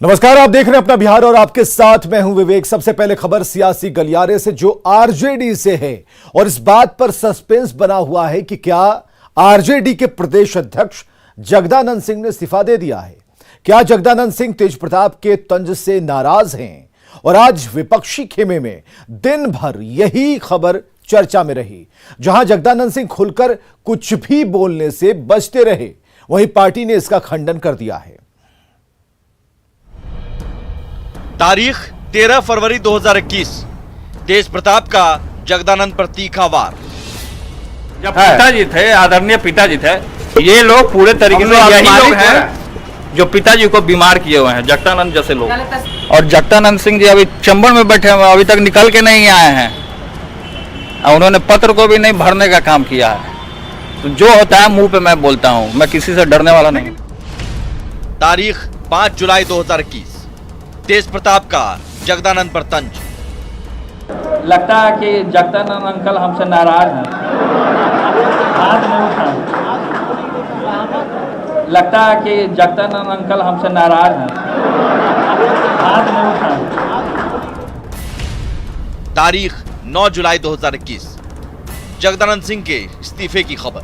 नमस्कार, आप देख रहे हैं अपना बिहार और आपके साथ मैं हूं विवेक। सबसे पहले खबर सियासी गलियारे से जो आरजेडी से है और इस बात पर सस्पेंस बना हुआ है कि क्या आरजेडी के प्रदेश अध्यक्ष जगदानंद सिंह ने इस्तीफा दे दिया है। क्या जगदानंद सिंह तेज प्रताप के तंज से नाराज हैं? और आज विपक्षी खेमे में दिन भर यही खबर चर्चा में रही। जहां जगदानंद सिंह खुलकर कुछ भी बोलने से बचते रहे, वहीं पार्टी ने इसका खंडन कर दिया है। तारीख 13 फरवरी 2021। तेज प्रताप का जगदानंद पर तीखा वार। जब पिताजी थे, आदरणीय पिताजी थे, ये लोग पूरे तरीके से यही लोग हैं जो पिताजी को बीमार किए हुए हैं, जगदानंद जैसे लोग। और जगदानंद सिंह जी अभी चंबल में बैठे हुए, अभी तक निकल के नहीं आए हैं। उन्होंने पत्र को भी नहीं भरने का काम किया है। तो जो होता है मुंह पे मैं बोलता हूँ, मैं किसी से डरने वाला नहीं। तारीख 5 जुलाई 2021। तेज प्रताप का जगदानंद पर तंज। लगता है कि जगदानंद अंकल हमसे नाराज हैं। हाथ नहीं उठा। लगता है कि जगदानंद अंकल हमसे नाराज हैं। हाथ नहीं उठा। तारीख 9 जुलाई 2021। जगदानंद सिंह के इस्तीफे की खबर।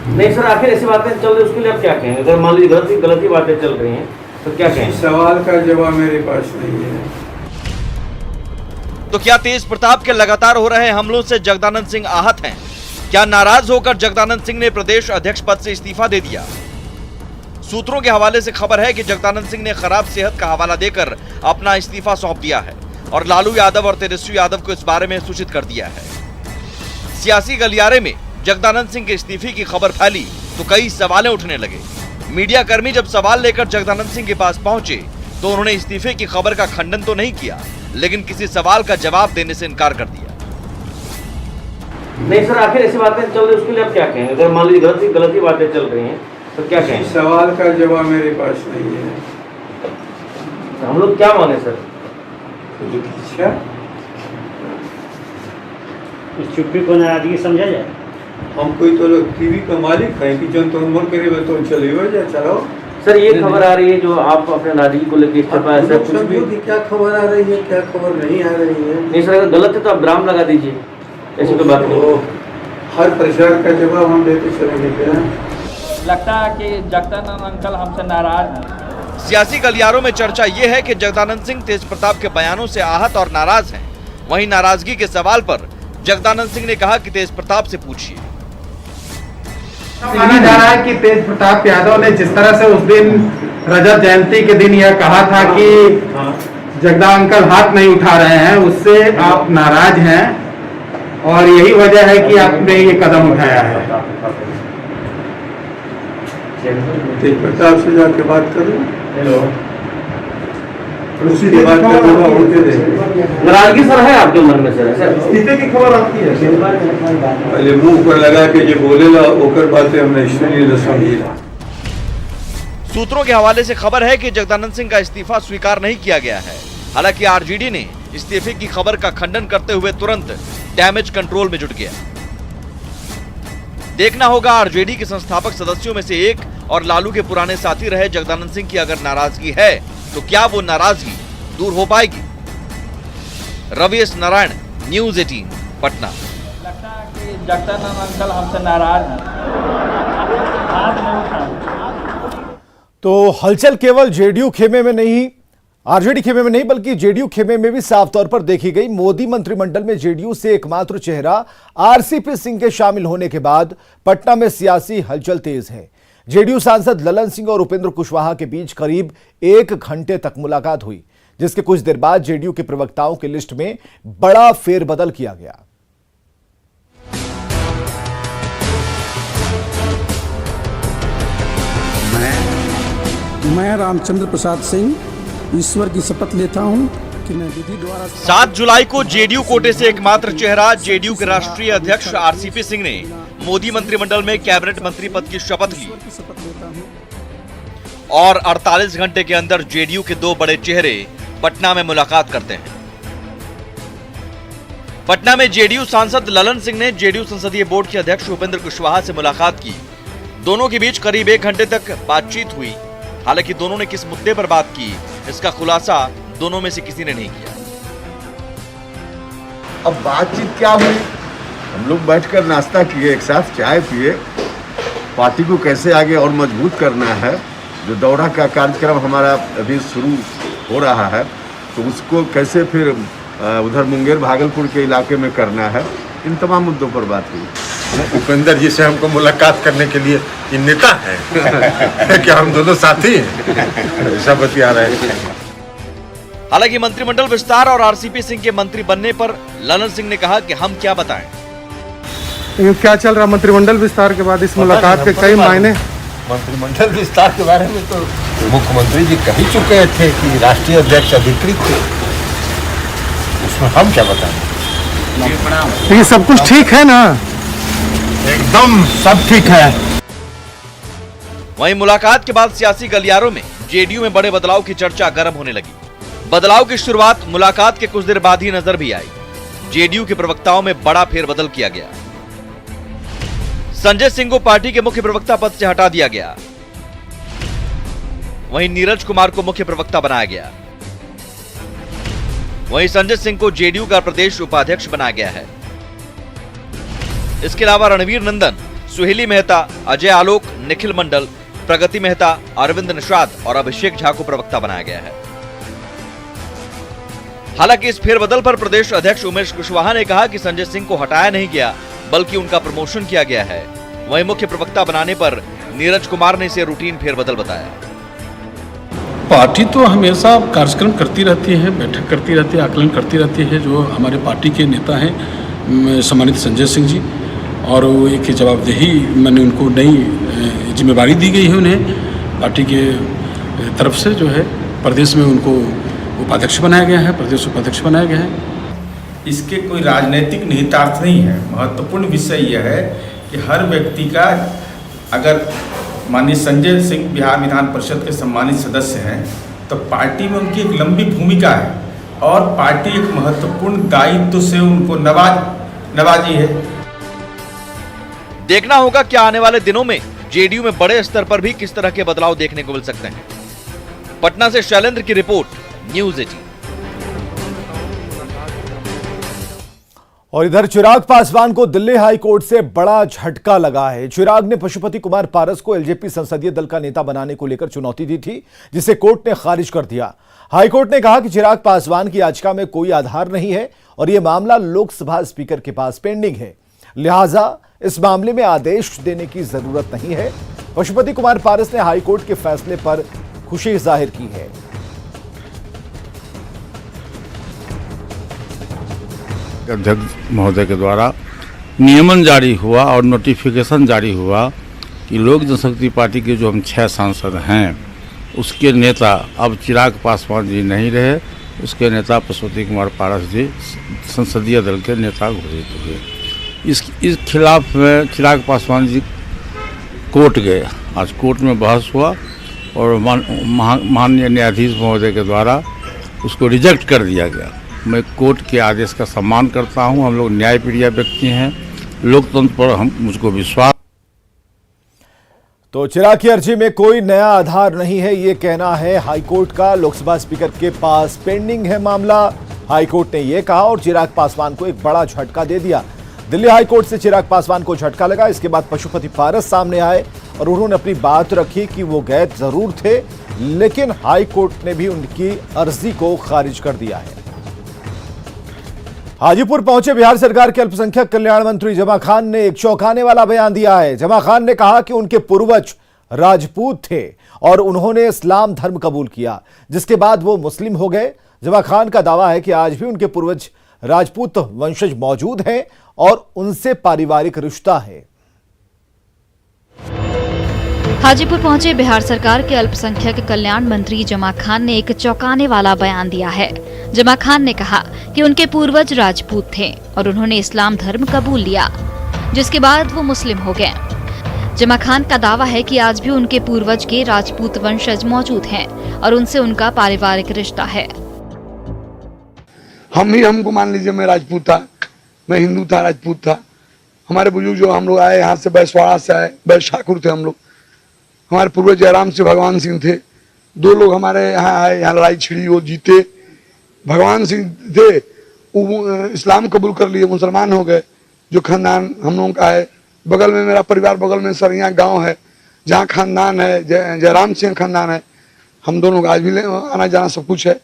नहीं सर, आखिर ऐसी बातें चल रही, उसके लिए आप क्या कहेंगे? अगर मान लीजिए गलती बातें चल रही हैं तो क्या कहें? सवाल का जवाब मेरे पास नहीं है। तो क्या तेज प्रताप के लगातार हो रहे हमलों से जगदानंद सिंह आहत हैं? क्या नाराज होकर जगदानंद सिंह ने प्रदेश अध्यक्ष पद से इस्तीफा दे दिया? सूत्रों के हवाले से खबर है कि जगदानंद सिंह ने खराब सेहत का हवाला देकर अपना इस्तीफा सौंप दिया है और लालू यादव और तेजस्वी यादव को इस बारे में सूचित कर दिया है। सियासी गलियारे में जगदानंद सिंह के इस्तीफे की खबर फैली तो कई सवालें उठने लगे। मीडिया कर्मी जब सवाल लेकर जगदानंद सिंह के पास पहुंचे तो उन्होंने इस्तीफे की खबर का खंडन तो नहीं किया, लेकिन किसी सवाल का जवाब देने से इनकार कर दिया। नहीं सर, आखिर ऐसी बातें चल रही, उसके लिए आप क्या कहेंगे? अगर मान लीजिए गलती बातें चल रही हैं तो क्या कहें? सवाल का जवाब मेरे पास नहीं है। हम लोग क्या माने सर? अच्छा, इस चुप्पी को नाराजगी समझा जाए। हम कोई तो लोग टीवी का मालिक है कि जन तो मन करे तो चले जा चलाओ। सर ये खबर आ रही है जो आप अपने नाराजगी को लेकर इस्तीफा ऐसा कुछ भी? क्या खबर आ रही है, क्या खबर नहीं आ रही है? नहीं सर, अगर गलत है तो आप विराम लगा दीजिए, ऐसी कोई बात नहीं। हर प्रचार का जवाब हम देते चलेंगे। लगता है कि जगदानंद अंकल हमसे नाराज हैं। सियासी गलियारों में चर्चा यह है कि जगदानंद सिंह तेज प्रताप के बयानों से आहत और नाराज हैं। वहीं नाराजगी के सवाल पर जगदानंद सिंह ने कहा कि तेज प्रताप से पूछिए। माना जा रहा है कि तेज प्रताप यादव ने जिस तरह से उस दिन रजत जयंती के दिन यह कहा था कि जगदा अंकल हाथ नहीं उठा रहे हैं, उससे आप नाराज हैं और यही वजह है कि आपने ये कदम उठाया है। तेज प्रताप से जाके बात करूं, उसी की बात नाराजगी सर है आपके मन में सर? इस्तीफे की खबर आती है, पहले मुंह पर लगा के जो बोलेगा ओकर बातें हमने सुनी समझी। सूत्रों के हवाले से खबर है कि जगदानंद सिंह का इस्तीफा स्वीकार नहीं किया गया है। हालांकि आरजेडी ने इस्तीफे की खबर का खंडन करते हुए तुरंत डैमेज कंट्रोल में जुट गया। देखना होगा आरजेडी के संस्थापक सदस्यों में से एक और लालू के पुराने साथी रहे जगदानंद सिंह की अगर नाराजगी है तो क्या वो नाराजगी दूर हो पाएगी? Ravi S Narayan, news 18, Patna. लगता है कि जगदानंद अंकल हमसे नाराज हैं। हाथ नहीं उठा। तो हलचल केवल जेडीयू खेमे में नहीं, आरजेडी खेमे में नहीं बल्कि जेडीयू खेमे में भी साफ तौर पर देखी गई। मोदी मंत्रिमंडल में जेडीयू से एकमात्र चेहरा आरसीपी सिंह के शामिल होने के बाद पटना में सियासी हलचल तेज है। जेडीयू सांसद ललन सिंह और उपेंद्र कुशवाहा के बीच करीब 1 घंटे तक मुलाकात हुई, जिसके कुछ देर बाद जेडीयू के प्रवक्ताओं की लिस्ट में बड़ा फेरबदल किया गया। मैं रामचंद्र प्रसाद सिंह ईश्वर की शपथ लेता हूं कि मैं विधि द्वारा 7 जुलाई को जेडीयू कोटे से एकमात्र चेहरा जेडीयू के राष्ट्रीय अध्यक्ष आरसीपी सिंह ने मोदी मंत्रिमंडल में कैबिनेट मंत्री पद की शपथ ली और 48 घंटे के अंदर जेडीयू के 2 बड़े चेहरे पटना में मुलाकात करते हैं। पटना में जेडीयू सांसद ललन सिंह ने जेडीयू संसदीय बोर्ड के अध्यक्ष उपेंद्र कुशवाहा से मुलाकात की। दोनों के बीच करीब 1 घंटे तक बातचीत हुई। हालांकि दोनों ने किस मुद्दे पर बात की, इसका खुलासा दोनों में से किसी ने नहीं किया। अब बातचीत क्या हुई, हम लोग बैठकर नाश्ता किए, एक साथ चाय पिए, पार्टी को कैसे आगे और मजबूत करना है, जो दौरा का कार्यक्रम हमारा अभी शुरू हो रहा है तो उसको कैसे फिर उधर मुंगेर भागलपुर के इलाके में करना है, इन तमाम मुद्दों पर बात हुई। उपेंद्र जी से हमको मुलाकात करने के लिए ये नेता है क्या हम दोनों साथी हैं, ऐसा बतिया रहे हैं। हालांकि मंत्रिमंडल विस्तार और आरसीपी सिंह के मंत्री बनने पर ललन सिंह ने कहा कि हम क्या बताएं। क्या चल रहा मंत्रिमंडल विस्तार के बाद इस मुलाकात के कई मायने। मंत्रिमंडल विस्तार के बारे में तो मुख्यमंत्री जी कह ही चुके थे कि राष्ट्रीय अध्यक्ष अधिकृत थे, उसमें हम क्या बताएं। ये सब कुछ ठीक है ना, एकदम सब ठीक है। वहीं मुलाकात के बाद सियासी गलियारों में जेडीयू में बड़े बदलाव की चर्चा गर्म होने लगी। बदलाव की शुरुआत मुलाकात के कुछ देर बाद ही नजर भी आई। जेडीयू के प्रवक्ताओं में बड़ा फेरबदल किया गया। संजय सिंह को पार्टी के मुख्य प्रवक्ता पद से हटा दिया गया। वहीं नीरज कुमार को मुख्य प्रवक्ता बनाया गया। वहीं संजय सिंह को जेडीयू का प्रदेश उपाध्यक्ष बनाया गया है। इसके अलावा रणवीर नंदन, सुहेली मेहता, अजय आलोक, निखिल मंडल, प्रगति मेहता, अरविंद निषाद और अभिषेक झा को प्रवक्ता बनाया गया है। हालांकि इस फेरबदल पर प्रदेश अध्यक्ष उमेश कुशवाहा ने कहा कि संजय सिंह को हटाया नहीं गया बल्कि उनका प्रमोशन किया गया है। वहीं मुख्य प्रवक्ता बनाने पर नीरज कुमार ने इसे रूटीन फेरबदल बताया। पार्टी तो हमेशा कार्यक्रम करती रहती है, बैठक करती रहती है, आकलन करती रहती है। जो हमारे पार्टी के नेता हैं सम्मानित संजय सिंह जी, और वो एक जवाबदेही मैंने उनको नई जिम्मेवारी दी गई है उन्हें पार्टी के तरफ से, जो है प्रदेश में उनको उपाध्यक्ष बनाया गया है, प्रदेश उपाध्यक्ष बनाया गया है। इसके कोई राजनीतिक निहितार्थ नहीं है। महत्वपूर्ण विषय यह है कि हर व्यक्ति का, अगर माननीय संजय सिंह बिहार विधान परिषद के सम्मानित सदस्य हैं तो पार्टी में उनकी एक लंबी भूमिका है और पार्टी एक महत्वपूर्ण दायित्व से उनको नवाजी है। देखना होगा क्या आने वाले दिनों में जेडीयू में बड़े स्तर पर भी किस तरह के बदलाव देखने को मिल सकते हैं। पटना से शैलेंद्र की रिपोर्ट, न्यूज़ 18। और इधर चिराग पासवान को दिल्ली हाई कोर्ट से बड़ा झटका लगा है। चिराग ने पशुपति कुमार पारस को एलजेपी संसदीय दल का नेता बनाने को लेकर चुनौती दी थी, जिसे कोर्ट ने खारिज कर दिया। हाई कोर्ट ने कहा कि चिराग पासवान की याचिका में कोई आधार नहीं है और यह मामला लोकसभा स्पीकर के पास पेंडिंग है, लिहाजा इस मामले में आदेश देने की जरूरत नहीं है। पशुपति कुमार पारस ने हाई कोर्ट के फैसले पर खुशी जाहिर की है। अध्यक्ष महोदय के द्वारा नियमन जारी हुआ और नोटिफिकेशन जारी हुआ कि लोक जनशक्ति पार्टी के जो हम 6 सांसद हैं उसके नेता अब चिराग पासवान जी नहीं रहे, उसके नेता पशुपति कुमार पारस जी संसदीय दल के नेता घोषित हुए। इस खिलाफ में चिराग पासवान जी कोर्ट गए। आज कोर्ट में बहस हुआ और माननीय न्यायाधीश महोदय के द्वारा उसको रिजेक्ट कर दिया गया। मैं कोर्ट के आदेश का सम्मान करता हूं। हम लोग न्यायप्रिय व्यक्ति हैं, लोकतंत्र पर मुझको विश्वास। तो चिराग की अर्जी में कोई नया आधार नहीं है, ये कहना है हाईकोर्ट का। लोकसभा स्पीकर के पास पेंडिंग है मामला, हाईकोर्ट ने यह कहा और चिराग पासवान को एक बड़ा झटका दे दिया। दिल्ली हाईकोर्ट से चिराग पासवान को झटका लगा। इसके बाद पशुपति पारस सामने आए और उन्होंने अपनी बात रखी कि वो गैर जरूर थे, लेकिन हाईकोर्ट ने भी उनकी अर्जी को खारिज कर दिया है। हाजीपुर पहुंचे बिहार सरकार के अल्पसंख्यक कल्याण मंत्री जमा खान ने एक चौंकाने वाला बयान दिया है। जमा खान ने कहा कि उनके पूर्वज राजपूत थे और उन्होंने इस्लाम धर्म कबूल किया, जिसके बाद वो मुस्लिम हो गए। जमा खान का दावा है कि आज भी उनके पूर्वज राजपूत वंशज मौजूद हैं और उनसे पारिवारिक रिश्ता है। हाजीपुर पहुंचे बिहार सरकार के अल्पसंख्यक कल्याण मंत्री जमा खान ने एक चौंकाने वाला बयान दिया है। जमा खान ने कहा कि उनके पूर्वज राजपूत थे और उन्होंने इस्लाम धर्म कबूल लिया, जिसके बाद वो मुस्लिम हो गए। जमा खान का दावा है कि आज भी उनके पूर्वज के राजपूत वंशज मौजूद हैं और उनसे उनका पारिवारिक रिश्ता है। हमको मान लीजिए, मैं राजपूत था, मैं हिंदू था, राजपूत था। हमारे बुजुर्ग जो हम लोग आए यहाँ से बैसवाड़ा से आए, बैस ठाकुर थे हम लोग। हमारे पूर्वज जयराम सिंह भगवान सिंह थे, 2 लोग हमारे यहाँ आए, यहाँ लड़ाई छिड़ी, वो जीते। भगवान सिंह थे, वो इस्लाम कबूल कर लिए, मुसलमान हो गए। जो खानदान हम लोगों का है, बगल में मेरा परिवार, बगल में सरिया गांव है, जहाँ खानदान है जयराम सिंह खानदान है। हम दोनों का आज भी आना जाना सब कुछ है।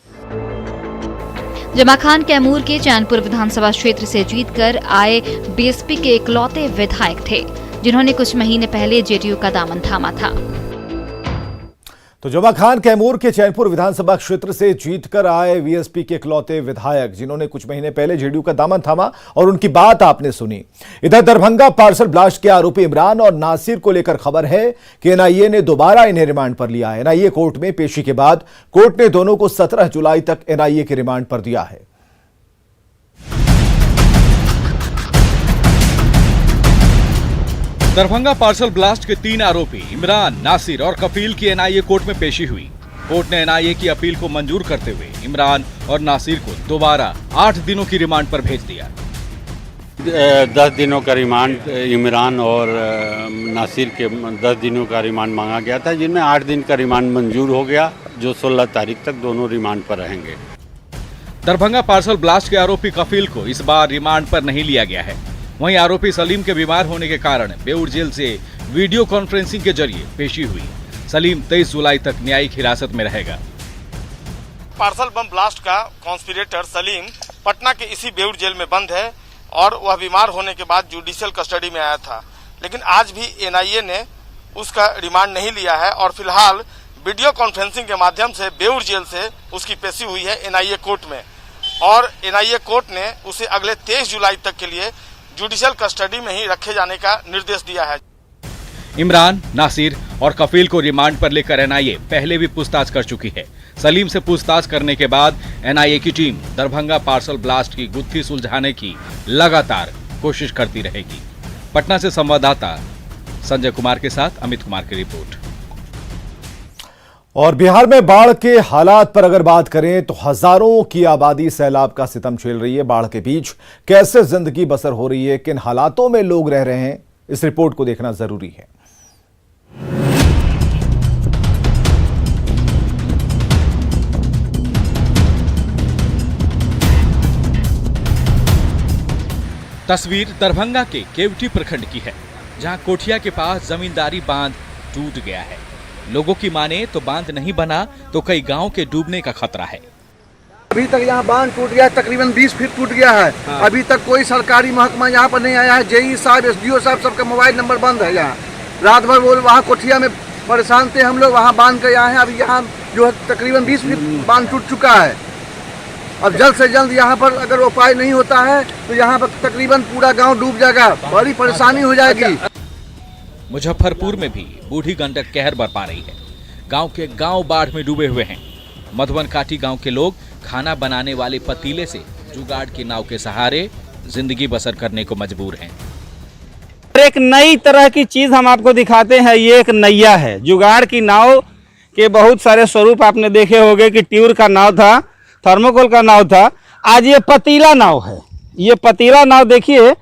जमा खान कैमूर के चैनपुर विधानसभा क्षेत्र से जीतकर आए बीएसपी के इकलौते विधायक थे, जिन्होंने कुछ महीने पहले जेडीयू का दामन थामा था। तो जमा खान कैमूर के चैनपुर विधानसभा क्षेत्र से जीतकर आए बीएसपी के इकलौते विधायक, जिन्होंने कुछ महीने पहले जेडीयू का दामन थामा, और उनकी बात आपने सुनी। इधर दरभंगा पार्सल ब्लास्ट के आरोपी इमरान और नासिर को लेकर खबर है कि एनआईए ने दोबारा इन्हें रिमांड पर लिया है। एनआईए कोर्ट में पेशी के बाद कोर्ट ने दोनों को 17 जुलाई तक एनआईए के रिमांड पर दिया है। दरभंगा पार्सल ब्लास्ट के 3 आरोपी इमरान, नासिर और कफील की एनआईए कोर्ट में पेशी हुई। कोर्ट ने एनआईए की अपील को मंजूर करते हुए इमरान और नासिर को दोबारा 8 दिनों की रिमांड पर भेज दिया। 10 दिनों का रिमांड इमरान और नासिर के 10 दिनों का रिमांड मांगा गया था, जिनमें 8 दिन का रिमांड मंजूर हो गया, जो 16 तारीख तक दोनों रिमांड पर रहेंगे। दरभंगा पार्सल ब्लास्ट के आरोपी कफील को इस बार रिमांड पर नहीं लिया गया है। वहीं आरोपी सलीम के बीमार होने के कारण बेऊर जेल से वीडियो कॉन्फ्रेंसिंग के जरिए पेशी हुई। सलीम 23 जुलाई तक न्यायिक हिरासत में रहेगा। पार्सल बम ब्लास्ट का कॉन्स्पिरेटर सलीम पटना के इसी बेऊर जेल में बंद है और वह बीमार होने के बाद जुडिशियल कस्टडी में आया था, लेकिन आज भी एनआईए ने उसका रिमांड नहीं लिया है और फिलहाल वीडियो कॉन्फ्रेंसिंग के माध्यम से बेऊर जेल से उसकी पेशी हुई है एनआईए कोर्ट में, और एनआईए कोर्ट ने उसे अगले 23 जुलाई तक के लिए जुडिशियल कस्टडी में ही रखे जाने का निर्देश दिया है। इमरान, नासिर और कफील को रिमांड पर लेकर एनआईए पहले भी पूछताछ कर चुकी है। सलीम से पूछताछ करने के बाद एनआईए की टीम दरभंगा पार्सल ब्लास्ट की गुत्थी सुलझाने की लगातार कोशिश करती रहेगी। पटना से संवाददाता संजय कुमार के साथ अमित कुमार की रिपोर्ट। और बिहार में बाढ़ के हालात पर अगर बात करें तो हजारों की आबादी सैलाब का सितम झेल रही है। बाढ़ के बीच कैसे जिंदगी बसर हो रही है, किन हालातों में लोग रह रहे हैं, इस रिपोर्ट को देखना जरूरी है। तस्वीर दरभंगा के केवटी प्रखंड की है, जहां कोठिया के पास जमींदारी बांध टूट गया है। लोगों की माने तो बांध नहीं बना तो कई गांव के डूबने का खतरा है। अभी तक यहाँ बांध टूट गया है, तकरीबन 20 फीट टूट गया है। अभी तक कोई सरकारी महकमा यहाँ पर नहीं आया है। जेई साहब, एसडीओ साहब, सबका मोबाइल नंबर बंद है। यहाँ रात भर वो वहाँ कोठिया में परेशान थे हम लोग, वहाँ बांध कर आए हैं। अभी यहाँ जो है तकरीबन 20 फीट बांध टूट चुका है। अब जल्द से जल्द यहाँ पर अगर उपाय नहीं होता है तो यहाँ पर तकरीबन पूरा गाँव डूब जाएगा, बड़ी परेशानी हो जाएगी। मुजफ्फरपुर में भी बूढ़ी गंडक कहर बरपा रही है। गांव के गांव बाढ़ में डूबे हुए हैं। मधुबन काठी गांव के लोग खाना बनाने वाले पतीले से जुगाड़ की नाव के सहारे जिंदगी बसर करने को मजबूर हैं। एक नई तरह की चीज हम आपको दिखाते हैं। ये एक नैया है। जुगाड़ की नाव के बहुत सारे स्वरूप आपने देखे होंगे कि ट्यूर का नाव था, थर्मोकोल का नाव था। आज ये पतीला नाव है। ये पतीला नाव देखिए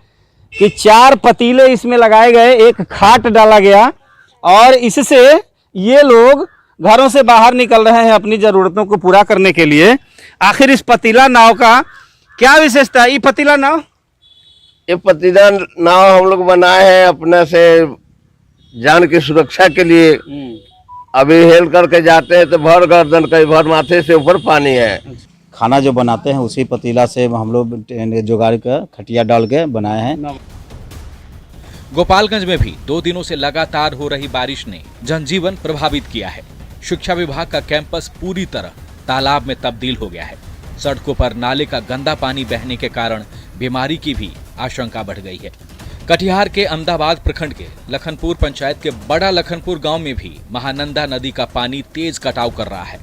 कि 4 पतीले इसमें लगाए गए, एक खाट डाला गया और इससे ये लोग घरों से बाहर निकल रहे हैं अपनी जरूरतों को पूरा करने के लिए। आखिर इस पतीला नाव का क्या विशेषता है? ये पतीला नाव हम लोग बनाए हैं अपने से जान की सुरक्षा के लिए। अभी हेल करके जाते हैं तो भर गर्दन कई भर माथे से ऊपर पानी है। खाना जो बनाते हैं उसी पतीला से हम लोग जुगाड़ का खटिया डाल के बनाए हैं। गोपालगंज में भी 2 दिनों से लगातार हो रही बारिश ने जनजीवन प्रभावित किया है। शिक्षा विभाग का कैंपस पूरी तरह तालाब में तब्दील हो गया है। सड़कों पर नाले का गंदा पानी बहने के कारण बीमारी की भी आशंका बढ़ गई है। कटिहार के अहमदाबाद प्रखंड के लखनपुर पंचायत के बड़ा लखनपुर गांव में भी महानंदा नदी का पानी तेज कटाव कर रहा है।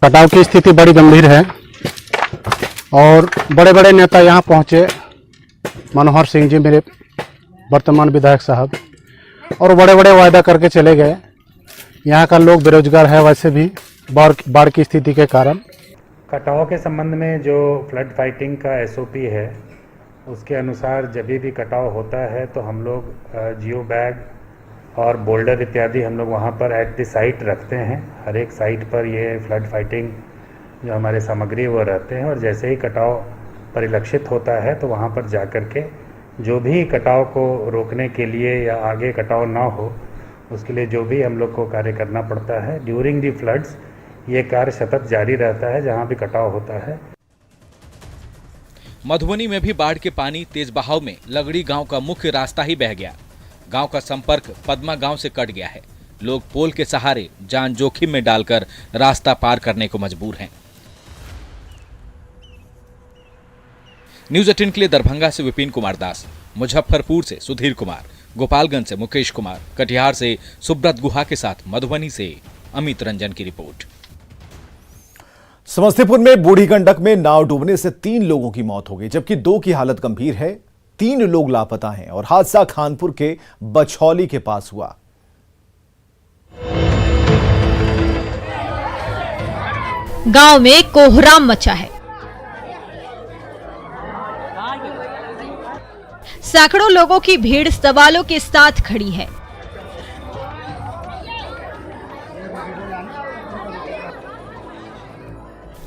कटाव की स्थिति बड़ी गंभीर है और बड़े बड़े नेता यहाँ पहुँचे, मनोहर सिंह जी मेरे वर्तमान विधायक साहब, और बड़े बड़े वायदा करके चले गए। यहाँ का लोग बेरोजगार है वैसे भी बाढ़ की स्थिति के कारण। कटाव के संबंध में जो फ्लड फाइटिंग का एसओपी है उसके अनुसार जब भी कटाव होता है तो हम लोग जियो बैग और बोल्डर इत्यादि हम लोग वहाँ पर एट द साइट रखते हैं। हर एक साइट पर ये फ्लड फाइटिंग जो हमारे सामग्री वो रहते हैं, और जैसे ही कटाव परिलक्षित होता है तो वहाँ पर जा कर के जो भी कटाव को रोकने के लिए या आगे कटाव ना हो उसके लिए जो भी हम लोग को कार्य करना पड़ता है ड्यूरिंग दी फ्लड्स, ये कार्य सतत जारी रहता है जहाँ भी कटाव होता है। मधुबनी में भी बाढ़ के पानी तेज बहाव में लगड़ी गांव का मुख्य रास्ता ही बह गया। गांव का संपर्क पद्मा गांव से कट गया है। लोग पोल के सहारे जान जोखिम में डालकर रास्ता पार करने को मजबूर हैं। न्यूज 18 के लिए दरभंगा से विपिन कुमार दास, मुजफ्फरपुर से सुधीर कुमार, गोपालगंज से मुकेश कुमार, कटिहार से सुब्रत गुहा के साथ मधुबनी से अमित रंजन की रिपोर्ट। समस्तीपुर में बूढ़ी गंडक में नाव डूबने से 3 लोगों की मौत हो गई, जबकि 2 की हालत गंभीर है। 3 लोग लापता हैं और हादसा खानपुर के बछौली के पास हुआ। गांव में कोहराम मचा है। सैकड़ों लोगों की भीड़ सवालों के साथ खड़ी है।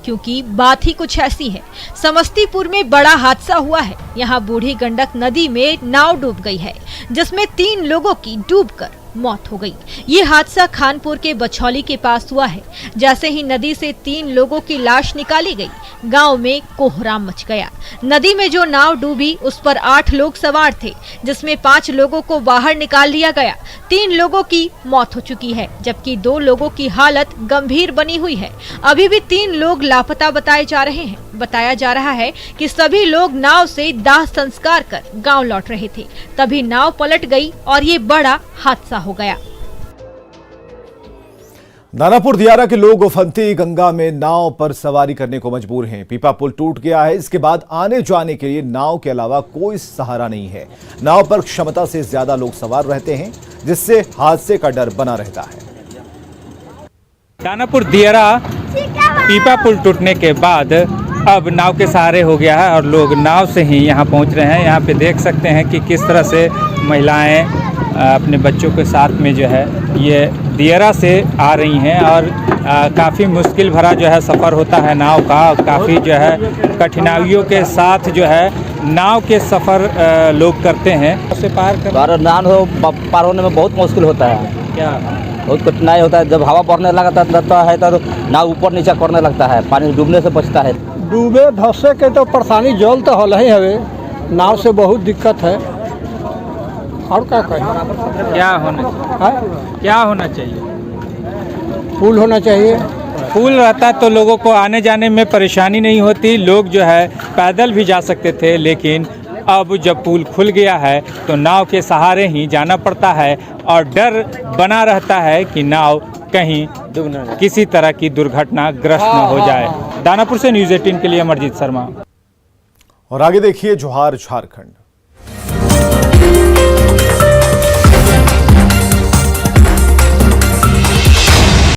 क्योंकि बात ही कुछ ऐसी है। समस्तीपुर में बड़ा हादसा हुआ है। यहाँ बूढ़ी गंडक नदी में नाव डूब गई है, जिसमें 3 लोगों की डूबकर मौत हो गई। ये हादसा खानपुर के बछौली के पास हुआ है। जैसे ही नदी से 3 लोगों की लाश निकाली गई, गांव में कोहराम मच गया। नदी में जो नाव डूबी उस पर 8 लोग सवार थे, जिसमें 5 लोगों को बाहर निकाल लिया गया। 3 लोगों की मौत हो चुकी है, जबकि 2 लोगों की हालत गंभीर बनी हुई है। अभी भी 3 लोग लापता बताए जा रहे हैं। बताया जा रहा है कि सभी लोग नाव से दाह संस्कार कर गांव लौट रहे थे, तभी नाव पलट गई और ये बड़ा हादसा हो गया। दानापुर दियारा के लोग उफनती गंगा में नाव पर सवारी करने को मजबूर हैं। पीपा पुल टूट गया है। इसके बाद आने जाने के लिए नाव के अलावा कोई सहारा नहीं है। नाव पर क्षमता से ज्यादा लोग सवार रहते हैं, जिससे हादसे का डर बना रहता है। दानापुर दियारा पीपा पुल टूटने के बाद अब नाव के सहारे हो गया है और लोग नाव से ही यहाँ पहुँच रहे हैं। यहाँ पे देख सकते हैं कि किस तरह से महिलाएं अपने बच्चों के साथ में जो है ये दियारा से आ रही हैं और काफ़ी मुश्किल भरा जो है सफ़र होता है नाव का। काफ़ी जो है कठिनाइयों के साथ जो है नाव के सफ़र लोग करते हैं। उससे नाव पार होने में बहुत मुश्किल होता है। क्या बहुत कठिनाई होता है। जब हवा बढ़ने लगता है तो नाव ऊपर नीचे करने लगता है, पानी डूबने से बचता है। डूबे धंसे के तो परेशानी जल तो हल ही हवे, नाव से बहुत दिक्कत है। और क्या कहें? क्या होना चाहिए? पुल होना चाहिए। पुल रहता तो लोगों को आने जाने में परेशानी नहीं होती। लोग जो है पैदल भी जा सकते थे, लेकिन अब जब पुल खुल गया है तो नाव के सहारे ही जाना पड़ता है और डर बना रहता है कि नाव कहीं किसी तरह की दुर्घटना ग्रस्त न हो जाए। दानापुर से न्यूज़ 18 के लिए अमरजीत शर्मा। और आगे देखिए जोहार झारखंड।